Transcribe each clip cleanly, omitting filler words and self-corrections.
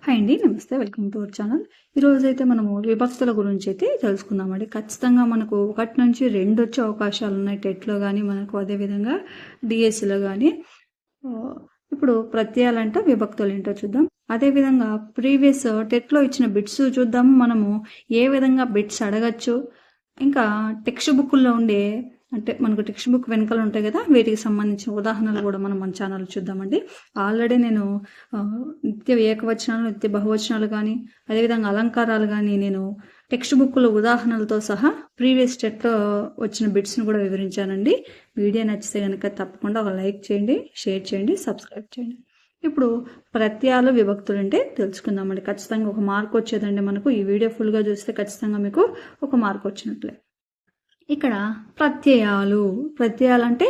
Hi అండి, నమస్తే. Welcome to our channel. ఈరోజైతే మనము విభక్తుల గురించి అయితే తెలుసుకుందామండి. ఖచ్చితంగా మనకు 1 నుంచి 2 వచ్చే అవకాశాలు ఉన్నాయి టెట్లో కానీ మనకు, అదేవిధంగా డిఎస్సిలో కానీ. ఇప్పుడు ప్రత్యయాలంటే విభక్తులు ఏంటో చూద్దాం. అదేవిధంగా ప్రీవియస్ టెట్లో ఇచ్చిన బిట్స్ చూద్దాము. మనము ఏ విధంగా బిట్స్ అడగచ్చు, ఇంకా టెక్స్ట్ బుక్లో ఉండే అంటే మనకు టెక్స్ట్ బుక్ వెనకాల ఉంటాయి కదా, వీటికి సంబంధించిన ఉదాహరణలు కూడా మనం మన ఛానల్ చూద్దామండి. ఆల్రెడీ నేను నిత్య ఏకవచనాలు, నిత్య బహువచనాలు కానీ, అదేవిధంగా అలంకారాలు కానీ నేను టెక్స్ట్ బుక్లో ఉదాహరణలతో సహా ప్రీవియస్ టెట్లో వచ్చిన బిట్స్ని కూడా వివరించానండి. వీడియో నచ్చితే కనుక తప్పకుండా ఒక లైక్ చేయండి, షేర్ చేయండి, సబ్స్క్రైబ్ చేయండి. ఇప్పుడు ప్రత్యయాలు, విభక్తులు అంటే తెలుసుకుందామండి. ఖచ్చితంగా ఒక మార్క్ వచ్చేదండి మనకు. ఈ వీడియో ఫుల్గా చూస్తే ఖచ్చితంగా మీకు ఒక మార్క్ వచ్చినట్లే. ఇక్కడ ప్రత్యయాలు అంటే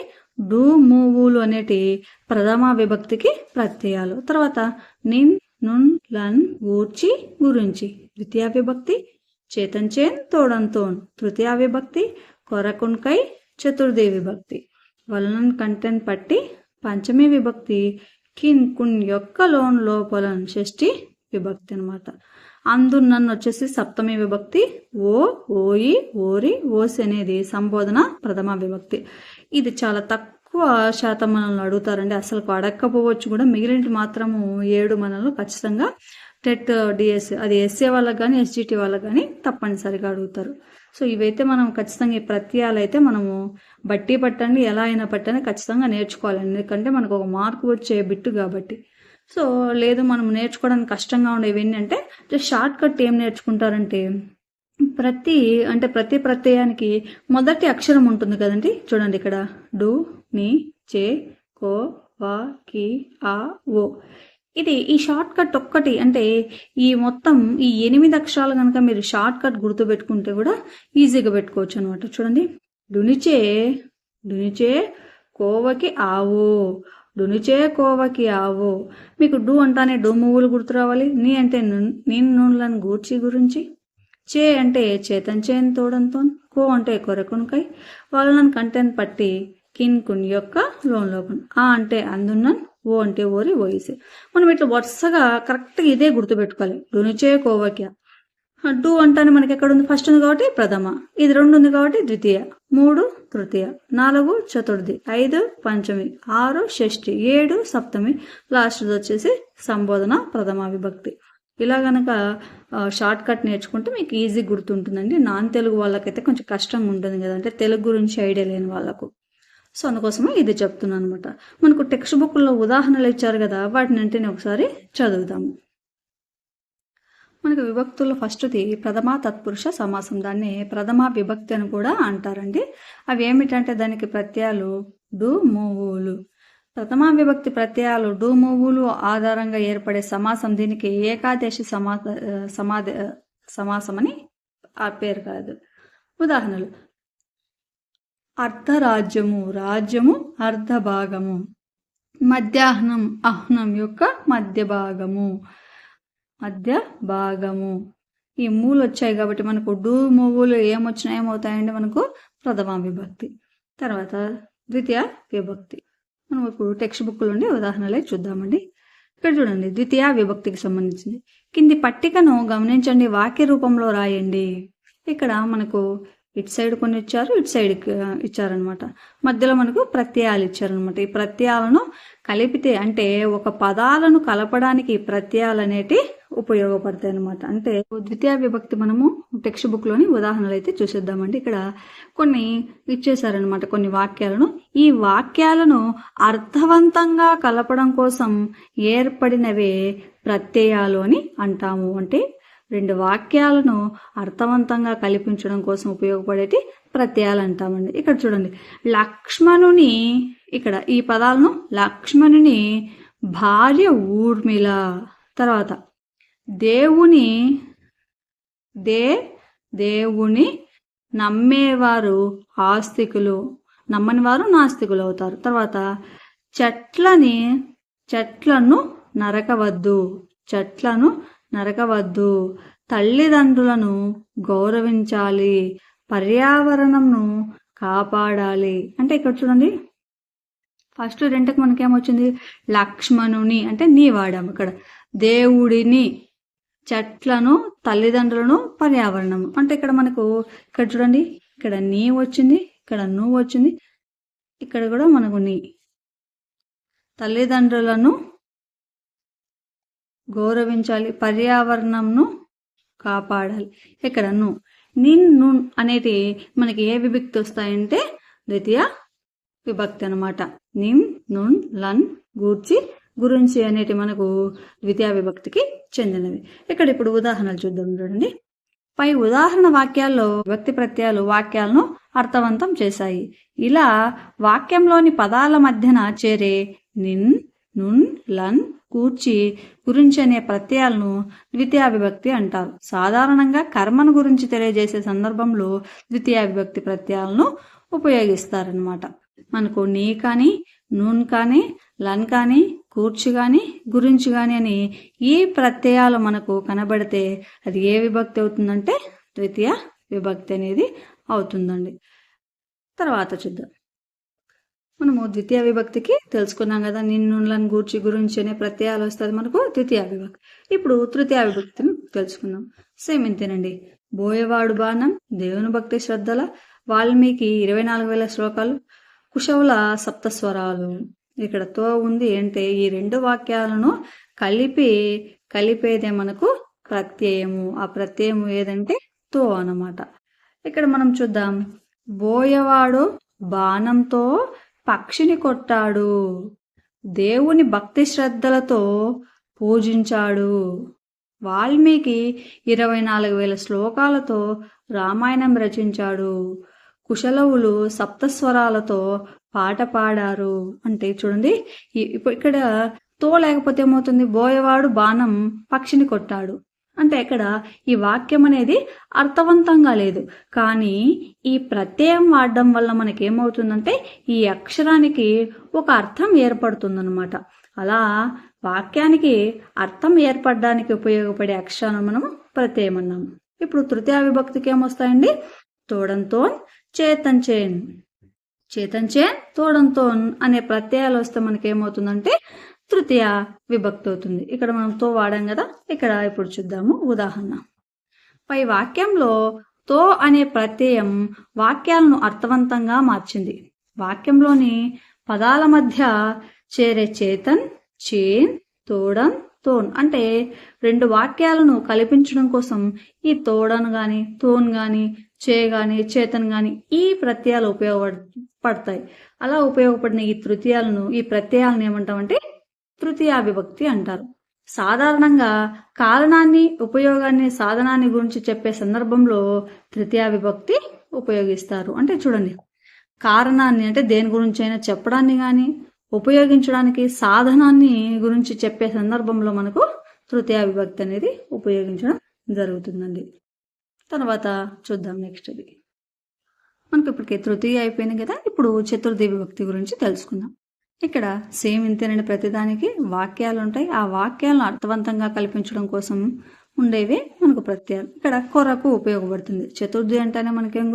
డు, మూవులు అనేటి ప్రథమ విభక్తికి ప్రత్యయాలు. తర్వాత నిన్, నున్, లన్, గూర్చి, గురించి ద్వితీయ విభక్తి. చేతన్, చేన్, తోడన్, తోన్ తృతీయ విభక్తి. కొరకున్కై చతుర్థి విభక్తి. వలనన్, కంటెన్, పట్టి పంచమి విభక్తి. కిన్, కున్, యొక్క, లోన్, లోపలన్ షష్ఠి విభక్తి అనమాట. అందున్నన్ను వచ్చేసి సప్తమి విభక్తి. ఓ, ఓయి, ఓరి, ఓసి అనేది సంబోధన ప్రథమ విభక్తి. ఇది చాలా తక్కువ శాతం మనల్ని అడుగుతారండి. అసలు అడగకపోవచ్చు కూడా. మిగిలిన మాత్రము 7 మనల్ని ఖచ్చితంగా టెట్, డిఎస్, అది ఎస్ఏ వాళ్ళకి కానీ ఎస్జిటి వాళ్ళకి కానీ తప్పనిసరిగా అడుగుతారు. సో ఇవైతే మనం ఖచ్చితంగా ఈ ప్రత్యయాలు అయితే మనము బట్టి పట్టండి, ఎలా అయినా పట్టండి ఖచ్చితంగా నేర్చుకోవాలండి. ఎందుకంటే మనకు ఒక మార్కు వచ్చే బిట్టు కాబట్టి. సో లేదు మనం నేర్చుకోవడానికి కష్టంగా ఉండేవి ఏంటంటే జస్ట్ షార్ట్ కట్ ఏం నేర్చుకుంటారంటే ప్రతి ప్రత్యయానికి మొదటి అక్షరం ఉంటుంది కదండి. చూడండి ఇక్కడ డు, ని, చే, కో, వా, కి, ఆ, ఓ. ఇది ఈ షార్ట్ కట్ ఒక్కటి అంటే ఈ మొత్తం ఈ 8 అక్షరాలు కనుక మీరు షార్ట్ కట్ గుర్తు పెట్టుకుంటే కూడా ఈజీగా పెట్టుకోవచ్చు అనమాట. చూడండి, డునిచే కోవకి ఆవో, డునిచే కోవకి ఆవో. మీకు డు అంటానే డు మూవులు గుర్తు రావాలి. నీ అంటే నేను నూనెలను గూర్చి, గురించి. చే అంటే చేతన్, చేన్, తోడంతో. కో అంటే కొరకున్కై. వాళ్ళని కంటెన్, పట్టి. కిన్, కున్, యొక్క, లోన్, లోపన్. ఆ అంటే అందున్నన్. ఓ అంటే ఓరి, ఓయిసి. మనం ఇట్లా వరుసగా కరెక్ట్గా ఇదే గుర్తుపెట్టుకోవాలి. డునిచే కోవకి. డు అంటానే మనకి ఎక్కడ ఉంది? ఫస్ట్ ఉంది కాబట్టి ప్రథమ, ఇది 2 ఉంది కాబట్టి ద్వితీయ, 3 తృతీయ, 4 చతుర్థి, 5 పంచమి, 6 షష్ఠి, 7 సప్తమి, లాస్ట్ వచ్చేసి సంబోధన ప్రథమ విభక్తి. ఇలా గనక షార్ట్ కట్ నేర్చుకుంటే మీకు ఈజీ గుర్తుంటుందండి. నాన్ తెలుగు వాళ్ళకైతే కొంచెం కష్టంగా ఉంటుంది కదా, అంటే తెలుగు గురించి ఐడియా లేని వాళ్ళకు. సో అందుకోసమే ఇది చెప్తున్నాను అనమాట. మనకు టెక్స్ట్ బుక్లో ఉదాహరణలు ఇచ్చారు కదా, వాటిని అంటేనే ఒకసారి చదువుతాము. మనకు విభక్తుల్లో ఫస్ట్ది ప్రథమ తత్పురుష సమాసం. దాన్ని ప్రథమ విభక్తి అని కూడా అంటారండి. అవి ఏమిటంటే దానికి ప్రత్యయాలు డు, మూవులు. ప్రథమ విభక్తి ప్రత్యయాలు డు, మూవులు ఆధారంగా ఏర్పడే సమాసం. దీనికి ఏకాదేశి సమాసం అని ఆ పేరు కాదు. ఉదాహరణలు: అర్ధరాజ్యము, రాజ్యము అర్ధ భాగము. మధ్యాహ్నం, అహ్నం యొక్క మధ్య భాగము, మధ్య భాగము. ఈ మూలు వచ్చాయి కాబట్టి మనకు డు, మూవులు ఏమొచ్చినా ఏమవుతాయండి? మనకు ప్రథమ విభక్తి. తర్వాత ద్వితీయ విభక్తి. మనం ఇప్పుడు టెక్స్ట్ బుక్లో ఉండే ఉదాహరణలే చూద్దామండి. ఇక్కడ చూడండి, ద్వితీయ విభక్తికి సంబంధించింది. కింది పట్టికను గమనించండి, వాక్య రూపంలో రాయండి. ఇక్కడ మనకు ఇటు సైడ్ కొన్ని ఇచ్చారు, ఇటు సైడ్ ఇచ్చారనమాట. మధ్యలో మనకు ప్రత్యయాలు ఇచ్చారనమాట. ఈ ప్రత్యయాలను కలిపితే అంటే ఒక పదాలను కలపడానికి ప్రత్యయాలు అనేటి ఉపయోగపడతాయి అనమాట. అంటే ద్వితీయ విభక్తి మనము టెక్స్ట్ బుక్లోని ఉదాహరణలు అయితే చూసేద్దామండి. ఇక్కడ కొన్ని ఇచ్చేసారనమాట, కొన్ని వాక్యాలను. ఈ వాక్యాలను అర్థవంతంగా కలపడం కోసం ఏర్పడినవే ప్రత్యయాలు అని అంటాము. అంటే 2 వాక్యాలను అర్థవంతంగా కల్పించడం కోసం ఉపయోగపడేటి ప్రత్యయాలు అంటామండి. ఇక్కడ చూడండి, లక్ష్మణుని, ఇక్కడ ఈ పదాలను లక్ష్మణుని భార్య ఊర్మిళ. తర్వాత దేవుని నమ్మేవారు ఆస్తికులు, నమ్మని వారు నాస్తికులు అవుతారు. తర్వాత చెట్లను నరకవద్దు, తల్లిదండ్రులను గౌరవించాలి, పర్యావరణంను కాపాడాలి. అంటే ఇక్కడ చూడండి, ఫస్ట్ 2కి మనకేమొచ్చింది? లక్ష్మణుని అంటే నీ వాడాము. ఇక్కడ దేవుడిని చెట్లను, తల్లిదండ్రులను, పర్యావరణం. అంటే ఇక్కడ మనకు ఇక్కడ చూడండి, ఇక్కడ నీ వచ్చింది, ఇక్కడ నువ్వు వచ్చింది, ఇక్కడ కూడా మనకు నీ. తల్లిదండ్రులను గౌరవించాలి, పర్యావరణంను కాపాడాలి. ఇక్కడ ను, నిన్, ను అనేటి మనకి ఏ విభక్తి వస్తాయంటే ద్వితీయ విభక్తి అనమాట. నిన్, నున్, లన్, గూర్చి, గురించి అనేటి మనకు ద్వితీయ విభక్తికి చెందినవి. ఇక్కడ ఇప్పుడు ఉదాహరణలు చూద్దాం. చూడండి, పై ఉదాహరణ వాక్యాల్లో విభక్తి ప్రత్యయాలు వాక్యాలను అర్థవంతం చేశాయి. ఇలా వాక్యంలోని పదాల మధ్యన చేరే నిన్, నున్, లన్, కూర్చి, గురించి అనే ప్రత్యయాలను ద్వితీయ విభక్తి అంటారు. సాధారణంగా కర్మను గురించి తెలియజేసే సందర్భంలో ద్వితీయ విభక్తి ప్రత్యయాలను ఉపయోగిస్తారనమాట. మనకు నీ కానీ, నూన్ కానీ, లన్ కానీ, కూర్చి కానీ, గురించి కానీ అని ఈ ప్రత్యయాలు మనకు కనబడితే అది ఏ విభక్తి అవుతుందంటే ద్వితీయ విభక్తి అనేది అవుతుందండి. తర్వాత చూద్దాం. మనము ద్వితీయ విభక్తికి తెలుసుకున్నాం కదా, నిన్ను, లన్, గూర్చి, గురించి అనే ప్రత్యయాలు వస్తుంది మనకు ద్వితీయ విభక్తి. ఇప్పుడు తృతీయ విభక్తిని తెలుసుకుందాం. సేమ్ ఇంతేనండి. బోయవాడు బాణం, దేవుని భక్తి శ్రద్ధల, వాల్మీకి 24,000 శ్లోకాలు, కుశవుల సప్తస్వరాలు. ఇక్కడ తో ఉంది అంటే ఈ రెండు వాక్యాలను కలిపేదే మనకు ప్రత్యయము. ఆ ప్రత్యయము ఏదంటే తో అన్నమాట. ఇక్కడ మనం చూద్దాం. బోయవాడు బాణంతో పక్షిని కొట్టాడు, దేవుని భక్తి శ్రద్ధలతో పూజించాడు, వాల్మీకి 24,000 శ్లోకాలతో రామాయణం రచించాడు, కుశలవులు సప్తస్వరాలతో పాట పాడారు. అంటే చూడండి, ఇప్పుడు ఇక్కడ తో లేకపోతే ఏమవుతుంది? బోయవాడు బాణం పక్షిని కొట్టాడు అంటే ఇక్కడ ఈ వాక్యం అనేది అర్థవంతంగా లేదు. కానీ ఈ ప్రత్యయం వాడడం వల్ల మనకేమవుతుందంటే ఈ అక్షరానికి ఒక అర్థం ఏర్పడుతుందన్నమాట. అలా వాక్యానికి అర్థం ఏర్పడడానికి ఉపయోగపడే అక్షరాన్ని మనము ప్రత్యయం అన్నాము. ఇప్పుడు తృతీయ విభక్తికి ఏమొస్తాయండి? తోడంతోన్, చేతంచేన్. చేతంచేన్, తోడంతోన్ అనే ప్రత్యయాలు వస్తే మనకేమవుతుందంటే తృతీయ విభక్తి అవుతుంది. ఇక్కడ మనం తో వాడాం కదా, ఇక్కడ ఇప్పుడు చూద్దాము ఉదాహరణ. పై వాక్యంలో తో అనే ప్రత్యయం వాక్యాలను అర్థవంతంగా మార్చింది. వాక్యంలోని పదాల మధ్య చేరే చేతన్, చేన్, తోడన్, తోన్ అంటే రెండు వాక్యాలను కల్పించడం కోసం ఈ తోడన్ గాని, తోన్ గాని, చే గాని, చేతన్ గాని ఈ ప్రత్యయాలు ఉపయోగపడతాయి. అలా ఉపయోగపడిన ఈ ప్రత్యయాలను ఏమంటామంటే తృతీయ విభక్తి అంటారు. సాధారణంగా కారణాన్ని, ఉపయోగాన్ని, సాధనాన్ని గురించి చెప్పే సందర్భంలో తృతీయ విభక్తి ఉపయోగిస్తారు. అంటే చూడండి, కారణాన్ని అంటే దేని గురించి అయినా చెప్పడాన్ని కానీ, ఉపయోగించడానికి సాధనాన్ని గురించి చెప్పే సందర్భంలో మనకు తృతీయ విభక్తి అనేది ఉపయోగించడం జరుగుతుందండి. తర్వాత చూద్దాం నెక్స్ట్. ఇది మనకు ఇప్పటికే తృతీయ అయిపోయింది కదా, ఇప్పుడు చతుర్థి విభక్తి గురించి తెలుసుకుందాం. ఇక్కడ సేమ్ ఇంతేనండి, ప్రతిదానికి వాక్యాలు ఉంటాయి. ఆ వాక్యాలను అర్థవంతంగా కల్పించడం కోసం ఉండేవి మనకు ప్రత్యయాలు. ఇక్కడ కొరకు ఉపయోగపడుతుంది. చతుర్థి అంటేనే మనకేం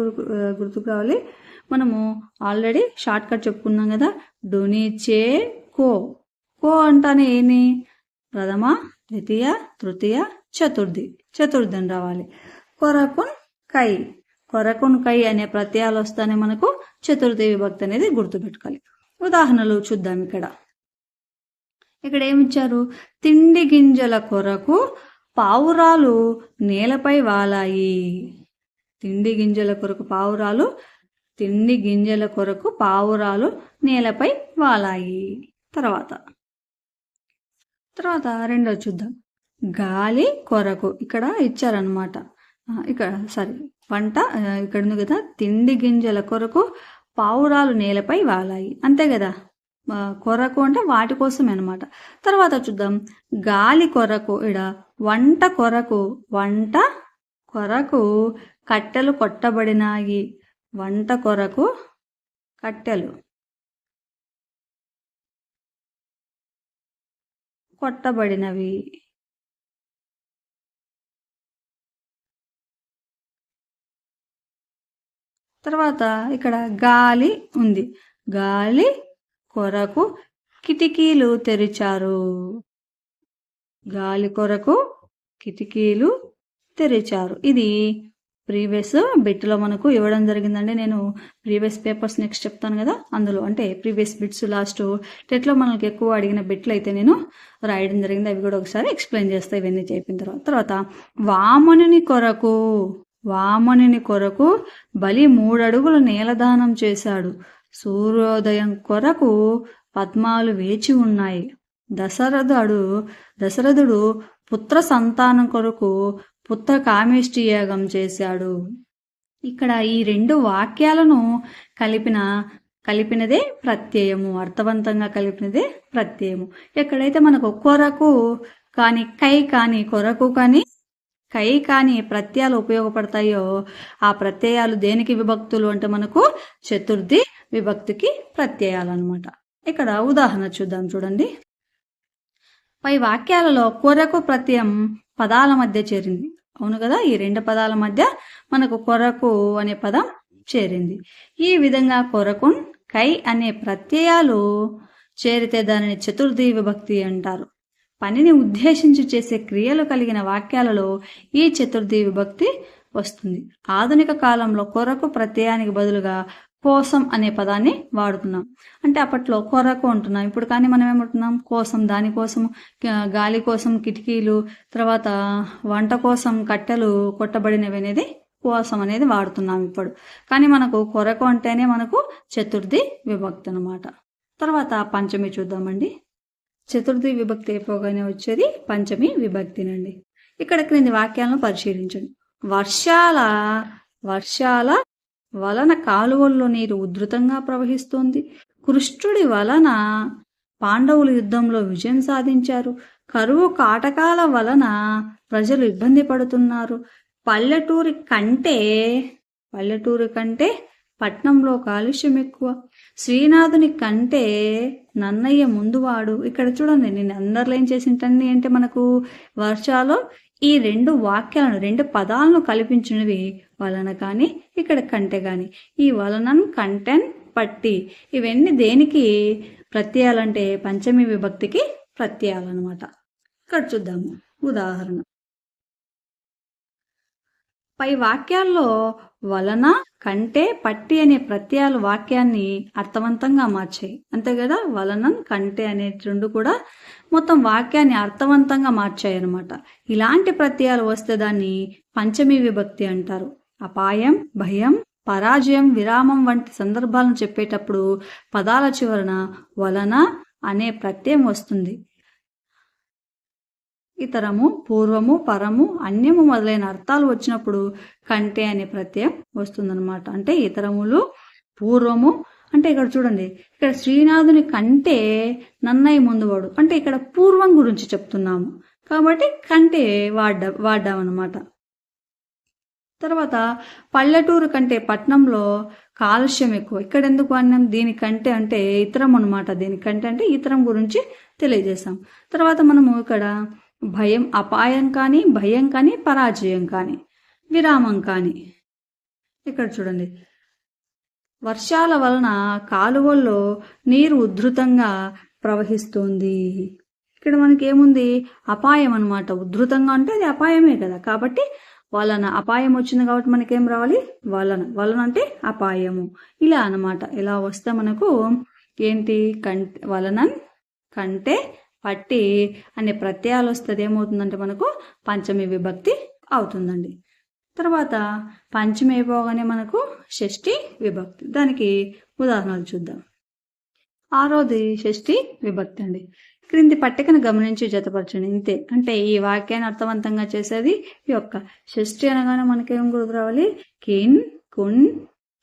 గుర్తు కావాలి? మనము ఆల్రెడీ షార్ట్ కట్ చెప్పుకున్నాం కదా, డోని చే కో. కో అంటానే ఏని? ప్రథమ, ద్వితీయ, తృతీయ, చతుర్థి. చతుర్థి అని రావాలి. కొరకున్ కై. కొరకున్ కై అనే ప్రత్యయాలు వస్తానే మనకు చతుర్థి విభక్తి అనేది గుర్తుపెట్టుకోవాలి. ఉదాహరణలు చూద్దాం. ఇక్కడ ఏమిచ్చారు? తిండి గింజల కొరకు పావురాలు నేలపై వాలాయి. తిండి గింజల కొరకు పావురాలు, తిండి గింజల కొరకు పావురాలు నేలపై వాలాయి. తర్వాత రెండో చూద్దాం. గాలి కొరకు ఇక్కడ ఇచ్చారనమాట. ఇక్కడ వంట ఇక్కడ ఉంది కదా, తిండి గింజల కొరకు పావురాలు నేలపై వాలాయి. అంతే కదా, కొరకు అంటే వాటి కోసమే అనమాట. తర్వాత చూద్దాం. గాలి కొరకు ఇడ వంట కొరకు కట్టెలు కొట్టబడినాయి. వంట కొరకు కట్టెలు కొట్టబడినవి. తర్వాత ఇక్కడ గాలి ఉంది. గాలి కొరకు కిటికీలు తెరిచారు. గాలి కొరకు కిటికీలు తెరిచారు. ఇది ప్రీవియస్ బిట్లో మనకు ఇవ్వడం జరిగిందండి. నేను ప్రీవియస్ పేపర్స్ నెక్స్ట్ చెప్తాను కదా, అందులో అంటే ప్రీవియస్ బిట్స్ లాస్ట్ టెట్లో మనకి ఎక్కువ అడిగిన బిట్లు అయితే నేను రాయడం జరిగింది. అవి కూడా ఒకసారి ఎక్స్ప్లెయిన్ చేస్తాయి ఇవన్నీ చెప్పిన తర్వాత వామనుని కొరకు బలి 3 అడుగులు నేలదానం చేశాడు. సూర్యోదయం కొరకు పద్మాలు వేచి ఉన్నాయి. దశరథుడు పుత్ర సంతానం కొరకు పుత్ర కామేష్టి యాగం చేశాడు. ఇక్కడ ఈ 2 వాక్యాలను కలిపినదే ప్రత్యయము, అర్థవంతంగా కలిపినదే ప్రత్యయము. ఎక్కడైతే మనకు కొరకు కానీ కై కానీ కొరకు కానీ కై కానీ ప్రత్యయాలు ఉపయోగపడతాయో ఆ ప్రత్యయాలు దేనికి విభక్తులు అంటే మనకు చతుర్థి విభక్తికి ప్రత్యయాలు అన్నమాట. ఇక్కడ ఉదాహరణ చూద్దాం చూడండి. పై వాక్యాలలో కొరకు ప్రత్యయం పదాల మధ్య చేరింది. అవును కదా, ఈ 2 పదాల మధ్య మనకు కొరకు అనే పదం చేరింది. ఈ విధంగా కొరకున్ కై అనే ప్రత్యయాలు చేరితే దానిని చతుర్థి విభక్తి అంటారు. పనిని ఉద్దేశించి చేసే క్రియలు కలిగిన వాక్యాలలో ఈ చతుర్థి విభక్తి వస్తుంది. ఆధునిక కాలంలో కొరకు ప్రత్యయానికి బదులుగా కోసం అనే పదాన్ని వాడుతున్నాం. అంటే అప్పట్లో కొరకు అంటున్నాం, ఇప్పుడు కానీ మనం ఏమంటున్నాం కోసం. దానికోసం గాలి కోసం కిటికీలు, తర్వాత వంట కోసం కట్టెలు కొట్టబడినవి అనేది కోసం అనేది వాడుతున్నాం ఇప్పుడు. కానీ మనకు కొరకు అంటేనే మనకు చతుర్థి విభక్తి అన్నమాట. తర్వాత పంచమి చూద్దామండి. చతుర్థి విభక్తి అయిపోగానే వచ్చేది పంచమి విభక్తినండి. ఇక్కడ క్రింది వాక్యాలను పరిశీలించండి. వర్షాల వలన కాలువల్లో నీరు ఉధృతంగా ప్రవహిస్తోంది. కృష్ణుడి వలన పాండవులు యుద్ధంలో విజయం సాధించారు. కరువు కాటకాల వలన ప్రజలు ఇబ్బంది పడుతున్నారు. పల్లెటూరి కంటే పట్నంలో కాలుష్యం ఎక్కువ. శ్రీనాథుని కంటే నన్నయ్య ముందువాడు. ఇక్కడ చూడండి, నేను అండర్లైన్ చేసింటండి అంటే మనకు వర్షాలు ఈ 2 వాక్యాలను 2 పదాలను కల్పించినవి వలన కానీ ఇక్కడ కంటే కానీ. ఈ వలనన్ కంటెన్ పట్టి ఇవన్నీ దేనికి ప్రత్యయాలంటే పంచమి విభక్తికి ప్రత్యయాలు అనమాట. ఇక్కడ చూద్దాము ఉదాహరణ. పై వాక్యాల్లో వలన కంటే పట్టి అనే ప్రత్యయాలు వాక్యాన్ని అర్థవంతంగా మార్చాయి. అంతే కదా, వలనన్ కంటే అనే 2 కూడా మొత్తం వాక్యాన్ని అర్థవంతంగా మార్చాయి అన్నమాట. ఇలాంటి ప్రత్యయాలు వస్తే దాన్ని పంచమి విభక్తి అంటారు. అపాయం, భయం, పరాజయం, విరామం వంటి సందర్భాలను చెప్పేటప్పుడు పదాల చివరన వలన అనే ప్రత్యయం వస్తుంది. ఇతరము, పూర్వము, పరము, అన్యము మొదలైన అర్థాలు వచ్చినప్పుడు కంటే అనే ప్రత్యయం వస్తుందన్నమాట. అంటే ఇతరములు, పూర్వము అంటే ఇక్కడ చూడండి, ఇక్కడ శ్రీనాథుని కంటే నన్నయ్య ముందువాడు అంటే ఇక్కడ పూర్వం గురించి చెప్తున్నాము కాబట్టి కంటే వాడ్డామన్నమాట. తర్వాత పల్లెటూరు కంటే పట్నంలో కాలుష్యం ఎక్కువ. ఇక్కడ ఎందుకు అన్నాం? దీనికంటే అంటే ఇతరం అనమాట. దీనికంటే అంటే ఇతరం గురించి తెలియజేస్తాం. తర్వాత మనము ఇక్కడ భయం, అపాయం కానీ, భయం కానీ, పరాజయం కానీ, విరామం కానీ. ఇక్కడ చూడండి, వర్షాల వలన కాలువల్లో నీరు ఉధృతంగా ప్రవహిస్తుంది. ఇక్కడ మనకి ఏముంది? అపాయం అనమాట. ఉధృతంగా అంటే అది అపాయమే కదా, కాబట్టి వలన అపాయం వచ్చింది కాబట్టి మనకేం రావాలి? వలన అంటే అపాయము. ఇలా అనమాట. ఇలా వస్తే మనకు ఏంటి? వలనన్ కంటే పట్టి అనే ప్రత్యయాలు వస్తుంది. ఏమవుతుందంటే మనకు పంచమి విభక్తి అవుతుందండి. తర్వాత పంచమి అయిపోగానే మనకు షష్ఠి విభక్తి. దానికి ఉదాహరణలు చూద్దాం. 6వది షష్ఠి విభక్తి అండి. క్రింది పట్టికను గమనించి జతపరచండి. ఇంతే. అంటే ఈ వాక్యాన్ని అర్థవంతంగా చేసేది ఈ యొక్క షష్ఠి అనగానే మనకేం గుర్తు రావాలి? కిన్, కున్,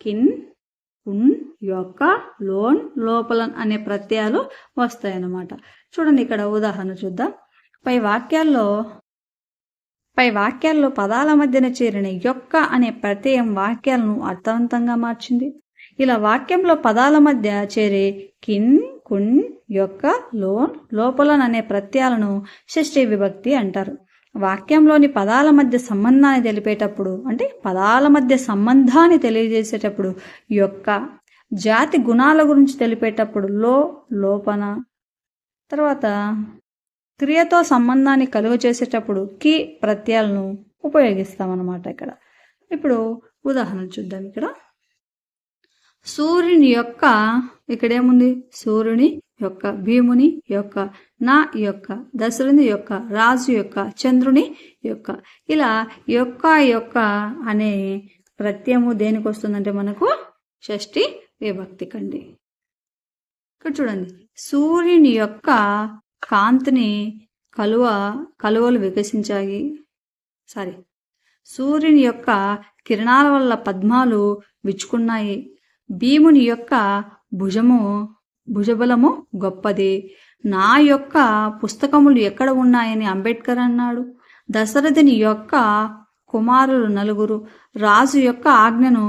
కిన్, కున్, యొక్క, లోన్, లోపలన్ అనే ప్రత్యయాలు వస్తాయన్నమాట. చూడండి, ఇక్కడ ఉదాహరణ చూద్దాం. పై వాక్యాల్లో పదాల మధ్యన చేరిన యొక్క అనే ప్రత్యయం వాక్యాలను అర్థవంతంగా మార్చింది. ఇలా వాక్యంలో పదాల మధ్య చేరే కిన్, కున్, యొక్క, లోన్, లోపలన్ అనే ప్రత్యయాలను షష్ఠి విభక్తి అంటారు. వాక్యంలోని పదాల మధ్య సంబంధాన్ని తెలిపేటప్పుడు అంటే పదాల మధ్య సంబంధాన్ని తెలియజేసేటప్పుడు యొక్క, జాతి గుణాల గురించి తెలిపేటప్పుడు లోపన, తర్వాత క్రియతో సంబంధాన్ని కలుగచేసేటప్పుడు కి ప్రత్యయాలను ఉపయోగిస్తామన్నమాట ఇక్కడ. ఇప్పుడు ఉదాహరణ చూద్దాం. ఇక్కడ సూర్యుని యొక్క, ఇక్కడేముంది, సూర్యుని యొక్క, భీముని యొక్క, నా యొక్క, దశరథుని యొక్క, రాజు యొక్క, చంద్రుని యొక్క, ఇలా యొక్క యొక్క అనే ప్రత్యయము దేనికి వస్తుందంటే మనకు షష్ఠి విభక్తి కండి. ఇక్కడ చూడండి, సూర్యుని యొక్క కాంతిని కలువలు వికసించాయి. సూర్యుని యొక్క కిరణాల వల్ల పద్మాలు విచ్చుకున్నాయి. భీముని యొక్క భుజబలము గొప్పది. నా యొక్క పుస్తకములు ఎక్కడ ఉన్నాయని అంబేద్కర్ అన్నాడు. దశరథుని యొక్క కుమారులు 4. రాజు యొక్క ఆజ్ఞను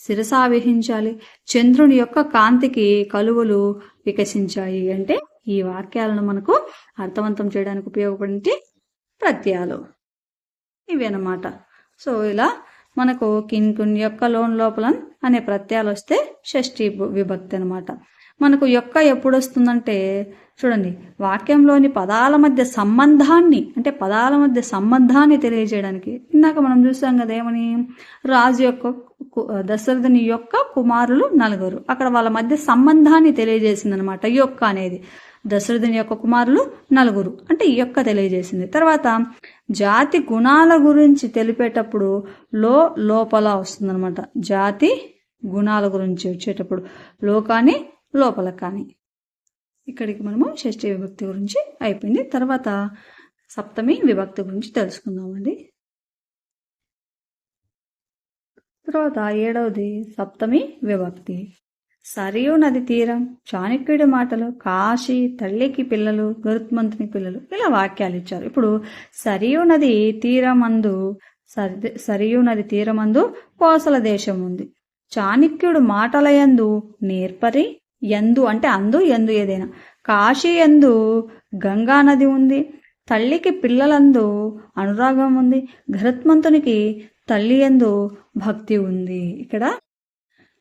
శిరసావహించాలి. చంద్రుని యొక్క కాంతికి కలువలు వికసించాయి. అంటే ఈ వాక్యాలను మనకు అర్థవంతం చేయడానికి ఉపయోగపడే ప్రత్యయాలు ఇవేనమాట. సో ఇలా మనకు కిన్ యొక్క లోపల అనే ప్రత్యయాలు వస్తే షష్ఠి విభక్తి అనమాట. మనకు యొక్క ఎప్పుడు వస్తుందంటే చూడండి, వాక్యంలోని పదాల మధ్య సంబంధాన్ని, అంటే పదాల మధ్య సంబంధాన్ని తెలియజేయడానికి. ఇందాక మనం చూసాం కదా, ఏమని, రాజు యొక్క, దశరథుని యొక్క కుమారులు 4, అక్కడ వాళ్ళ మధ్య సంబంధాన్ని తెలియజేసింది అనమాట యొక్క అనేది. దశరథుని యొక్క కుమారులు 4 అంటే ఈ యొక్క తెలియజేసింది. తర్వాత జాతి గుణాల గురించి తెలిపేటప్పుడు లోపల వస్తుందన్నమాట. జాతి గుణాల గురించి వచ్చేటప్పుడు లో కానీ లోపల కానీ. ఇక్కడికి మనము షష్ఠి విభక్తి గురించి అయిపోయింది. తర్వాత సప్తమి విభక్తి గురించి తెలుసుకుందామండి. తర్వాత 7వది సప్తమి విభక్తి. సరియు నది తీరం, చాణక్యుడి మాటలు, కాశీ, తల్లికి పిల్లలు, గరుత్మంతుని పిల్లలు, ఇలా వాక్యాలు ఇచ్చారు. ఇప్పుడు సరియు నది తీరమందు కోసల దేశం ఉంది. చాణక్యుడు మాటలయందు నేర్పరి, యందు అంటే అందు, ఎందు ఏదైనా. కాశీ యందు గంగా నది ఉంది. తల్లికి పిల్లలందు అనురాగం ఉంది. గరుత్మంతునికి తల్లి యందు భక్తి ఉంది. ఇక్కడ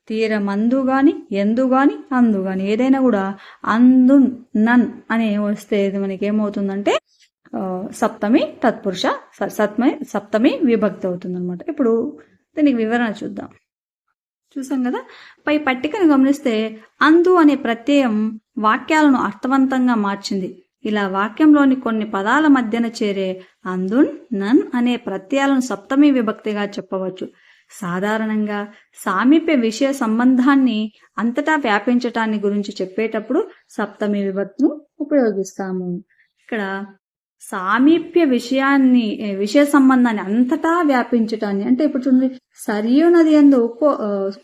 తీరమందు గాని, ఎందు గాని, అందు గాని ఏదైనా కూడా అందు నన్ అనే వస్తే మనకి ఏమవుతుందంటే సప్తమి తత్పురుష సప్తమి విభక్తి అవుతుంది అనమాట. ఇప్పుడు దీనికి వివరణ చూసాం కదా. పై పట్టికను గమనిస్తే అందు అనే ప్రత్యయం వాక్యాలను అర్థవంతంగా మార్చింది. ఇలా వాక్యంలోని కొన్ని పదాల మధ్యన చేరే అందున్, నన్ అనే ప్రత్యయాలను సప్తమి విభక్తిగా చెప్పవచ్చు. సాధారణంగా సామీప్య విషయ సంబంధాన్ని అంతటా వ్యాపించటాన్ని గురించి చెప్పేటప్పుడు సప్తమి విభక్తిని ఉపయోగిస్తాము. ఇక్కడ సామీప్య విషయ సంబంధాన్ని అంతటా వ్యాపించటాన్ని అంటే ఇప్పుడు చూడండి, సరియు నది యందు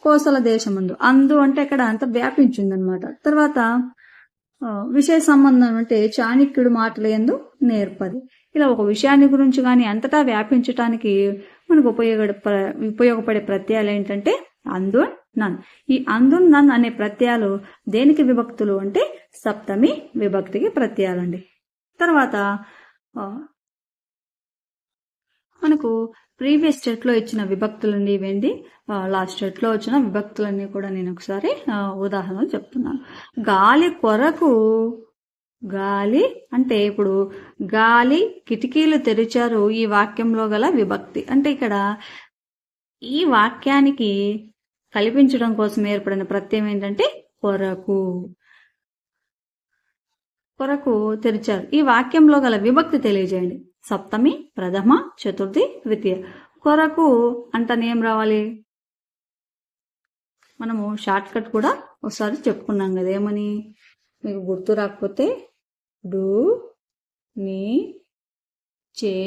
కోసల దేశం అందు అంటే ఇక్కడ అంత వ్యాపించింది అనమాట. తర్వాత విషయ సంబంధం అంటే చాణక్యుడు మాటల యందు నేర్పది. ఇలా ఒక విషయాన్ని గురించి కానీ అంతటా వ్యాపించటానికి మనకు ఉపయోగపడే ప్రత్యయాలు ఏంటంటే అందున్, నన్. ఈ అందున్, నన్ అనే ప్రత్యయాలు దేనికి విభక్తులు అంటే సప్తమి విభక్తికి ప్రత్యయాలండి. తర్వాత మనకు ప్రీవియస్ స్టేట్ లో ఇచ్చిన విభక్తులన్నీ ఇవేంటి, లాస్ట్ స్టేట్ లో వచ్చిన విభక్తులన్నీ కూడా నేను ఒకసారి ఉదాహరణలు చెప్తున్నాను. గాలి కొరకు, గాలి అంటే ఇప్పుడు గాలి కిటికీలు తెరిచారు ఈ వాక్యంలో గల విభక్తి. అంటే ఇక్కడ ఈ వాక్యానికి కల్పించడం కోసం ఏర్పడిన ప్రత్యయం ఏంటంటే కొరకు. కొరకు తెరిచారు ఈ వాక్యంలో గల విభక్తి తెలియజేయండి. సప్తమి, ప్రథమ, చతుర్థి, ద్వితీయ. కొరకు అంటనే ఏం రావాలి, మనము షార్ట్ కట్ కూడా ఒకసారి చెప్పుకున్నాం కదా, ఏమని మీకు గుర్తు రాకపోతే డు, ని, చే,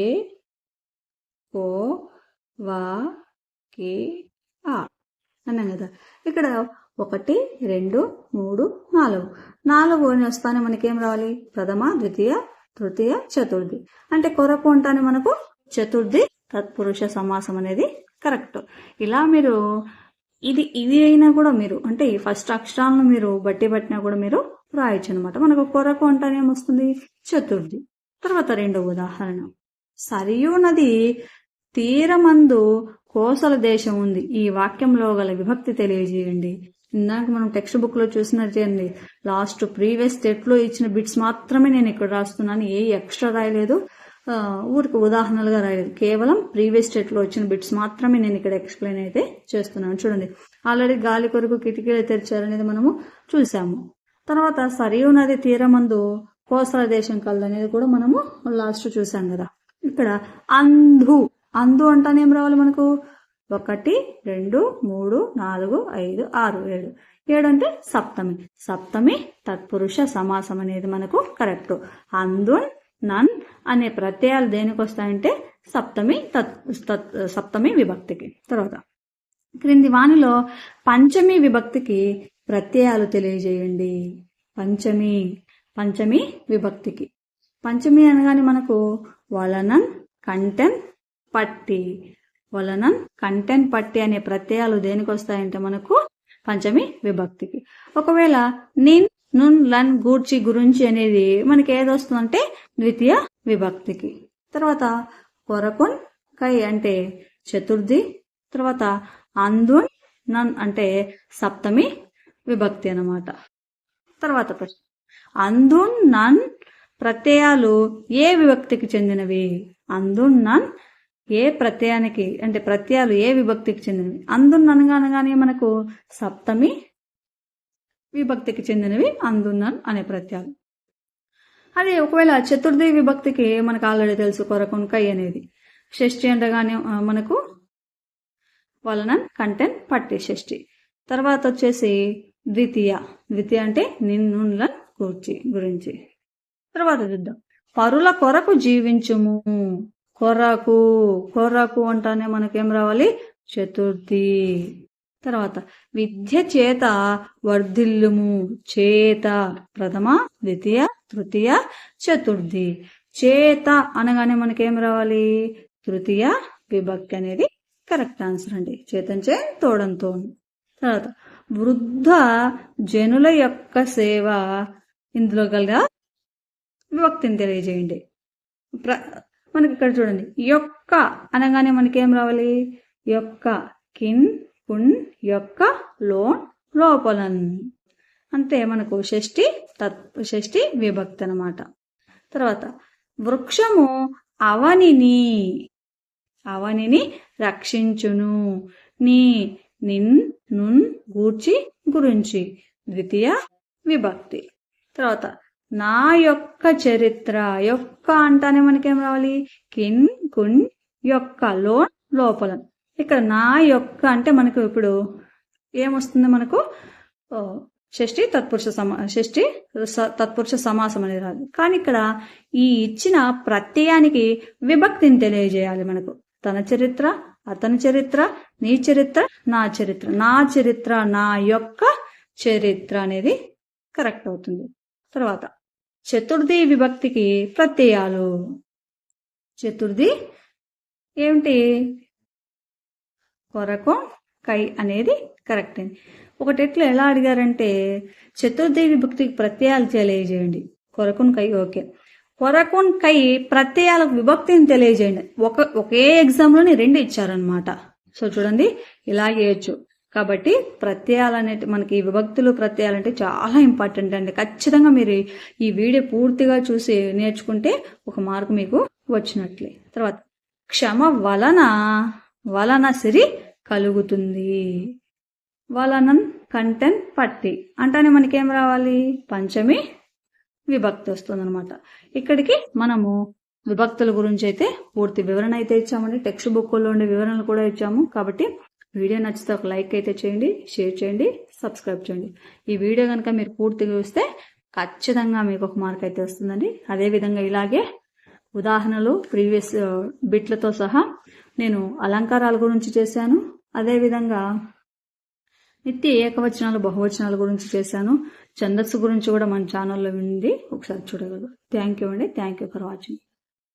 కో, వా, కి, ఆ అన్నాం కదా. ఇక్కడ 1, 2, 3, 4 అని వస్తానే మనకేం రావాలి, ప్రథమ, ద్వితీయ, తృతీయ, చతుర్థి. అంటే కొరకు అంటానే మనకు చతుర్థి తత్పురుష సమాసం అనేది కరెక్ట్. ఇలా మీరు ఇది అయినా కూడా మీరు అంటే ఈ ఫస్ట్ అక్షరాలను మీరు బట్టి పట్టినా కూడా మీరు రాయొచ్చు అనమాట. మనకు కొరకు అంటానే ఏమొస్తుంది, చతుర్థి. తర్వాత 2వ ఉదాహరణ, సరియు నది తీరమందు కోసల దేశం ఉంది ఈ వాక్యంలో గల విభక్తి తెలియజేయండి. ఇందాక మనం టెక్స్ట్ బుక్ లో చూసినట్టండి, లాస్ట్ ప్రీవియస్ స్టెట్ లో ఇచ్చిన బిట్స్ మాత్రమే నేను ఇక్కడ రాస్తున్నాను, ఏ ఎక్స్ట్రా రాయలేదు, ఊరికి ఉదాహరణలుగా రాయలేదు, కేవలం ప్రీవియస్ స్టెట్ లో వచ్చిన బిట్స్ మాత్రమే నేను ఇక్కడ ఎక్స్ప్లెయిన్ అయితే చేస్తున్నాను. చూడండి, ఆల్రెడీ గాలి కొరకు కిటికీలు తెరిచారనేది మనము చూసాము. తర్వాత సరియు నది తీరమందు కోసల దేశం కలదనేది కూడా మనము లాస్ట్ చూసాం కదా. ఇక్కడ అంధు అంటానే ఏం రావాలి మనకు? 1 2 3 4 5 6 7 7 అంటే సప్తమి తత్పురుష సమాసం అనేది మనకు కరెక్ట్. అందున్ నన్ అనే ప్రత్యయాలు దేనికి వస్తాయంటే సప్తమి విభక్తికి. తర్వాత క్రింది వానిలో పంచమి విభక్తికి ప్రత్యయాలు తెలియజేయండి. పంచమి విభక్తికి పంచమి అనగానే మనకు వలనన్ కంటెన్ పట్టి అనే ప్రత్యయాలు దేనికి వస్తాయంటే మనకు పంచమి విభక్తికి. ఒకవేళ నిన్ నున్ లన్ గూర్చి గురించి అనేది మనకి ఏది వస్తుందంటే ద్వితీయ విభక్తికి. తర్వాత కొరకున్ కై అంటే చతుర్థి. తర్వాత అందున్ నన్ అంటే సప్తమి విభక్తి అన్నమాట. తర్వాత ప్రశ్న, అందున్ నన్ ప్రత్యయాలు ఏ విభక్తికి చెందినవి? అందున్ నన్ ఏ ప్రత్యయానికి అంటే ప్రత్యయాలు ఏ విభక్తికి చెందినవి? అందున్ అనగానే మనకు సప్తమి విభక్తికి చెందినవి అందున్నన్ అనే ప్రత్యయాలు. అదే ఒకవేళ చతుర్థి విభక్తికి మనకు ఆల్రెడీ తెలుసు కొరకున్ కై అనేది. షష్ఠి అంటగానే మనకు వలనన్ కంటెన్ పట్టి షష్ఠి. తర్వాత వచ్చేసి ద్వితీయ అంటే నిన్నున్లన్ గురించి. తర్వాత చూద్దాం, పరుల కొరకు జీవించుము. కొరకు అంటానే మనకేం రావాలి? చతుర్థి. తర్వాత విద్య చేత వర్ధిల్లుము. చేత ప్రథమ ద్వితీయ తృతీయ చతుర్థి. చేత అనగానే మనకేం రావాలి? తృతీయ విభక్తి అనేది కరెక్ట్ ఆన్సర్ అండి. చేతంచే తోడంతో. తర్వాత వృద్ధ జనుల యొక్క సేవ, ఇందులో గల విభక్తిని తెలియజేయండి. మనకి ఇక్కడ చూడండి, యొక్క అనగానే మనకేం రావాలి? యొక్క కిన్ కున్ యొక్క లోన్ లోపలన్ అంటే మనకు షష్ఠి విభక్తి అన్నమాట. తర్వాత వృక్షము అవనిని రక్షించును. నిన్ నున్ గూర్చి గురించి ద్వితీయ విభక్తి. తర్వాత నా యొక్క చరిత్ర, యొక్క అంటానే మనకేం రావాలి? కిన్ కున్ యొక్క లోన్ లోపలన్. ఇక్కడ నా యొక్క అంటే మనకు ఇప్పుడు ఏమొస్తుంది? మనకు షష్ఠి తత్పురుష సమాసం అనేది రాదు. కానీ ఇక్కడ ఈ ఇచ్చిన ప్రత్యయానికి విభక్తిని తెలియజేయాలి మనకు. తన చరిత్ర, అతని చరిత్ర, నీ చరిత్ర, నా చరిత్ర. నా చరిత్ర, నా యొక్క చరిత్ర అనేది కరెక్ట్ అవుతుంది. తర్వాత చతుర్థి విభక్తికి ప్రత్యయాలు. చతుర్థి ఏమిటి? కొరకు కై అనేది కరెక్ట్ అండి. ఒకటి ఎలా అడిగారంటే చతుర్థి విభక్తికి ప్రత్యయాలు తెలియజేయండి. కొరకున్ కై ఓకే. కొరకున్ కై ప్రత్యయాలకు విభక్తిని తెలియజేయండి. ఒకే ఎగ్జామ్లోని 2 ఇచ్చారనమాట. సో చూడండి, ఇలా చేయొచ్చు. కాబట్టి ప్రత్యయాలు అనేవి మనకి విభక్తులు ప్రత్యయాలు అంటే చాలా ఇంపార్టెంట్ అండి. ఖచ్చితంగా మీరు ఈ వీడియో పూర్తిగా చూసి నేర్చుకుంటే 1 మార్కు మీకు వచ్చినట్లే. తర్వాత క్షమ వలన సిరి కలుగుతుంది. వలనన్ కంటెన్ పట్టి అంటానే మనకేం రావాలి? పంచమి విభక్తి వస్తుంది అనమాట. ఇక్కడికి మనము విభక్తుల గురించి అయితే పూర్తి వివరణ అయితే ఇచ్చామండి. టెక్స్ట్ బుక్లో ఉండే వివరణలు కూడా ఇచ్చాము. కాబట్టి వీడియో నచ్చితే ఒక లైక్ అయితే చేయండి, షేర్ చేయండి, సబ్స్క్రైబ్ చేయండి. ఈ వీడియో కనుక మీరు పూర్తిగా చూస్తే ఖచ్చితంగా మీకు 1 మార్క్ అయితే వస్తుందండి. అదేవిధంగా ఇలాగే ఉదాహరణలు ప్రీవియస్ బిట్లతో సహా నేను అలంకారాల గురించి చేశాను. అదేవిధంగా నిత్య ఏకవచనాలు బహువచనాల గురించి చేశాను. ఛందస్సు గురించి కూడా మన ఛానల్లో ఉంది, ఒకసారి చూడగలరు. థ్యాంక్ యూ అండి. Thank you for watching.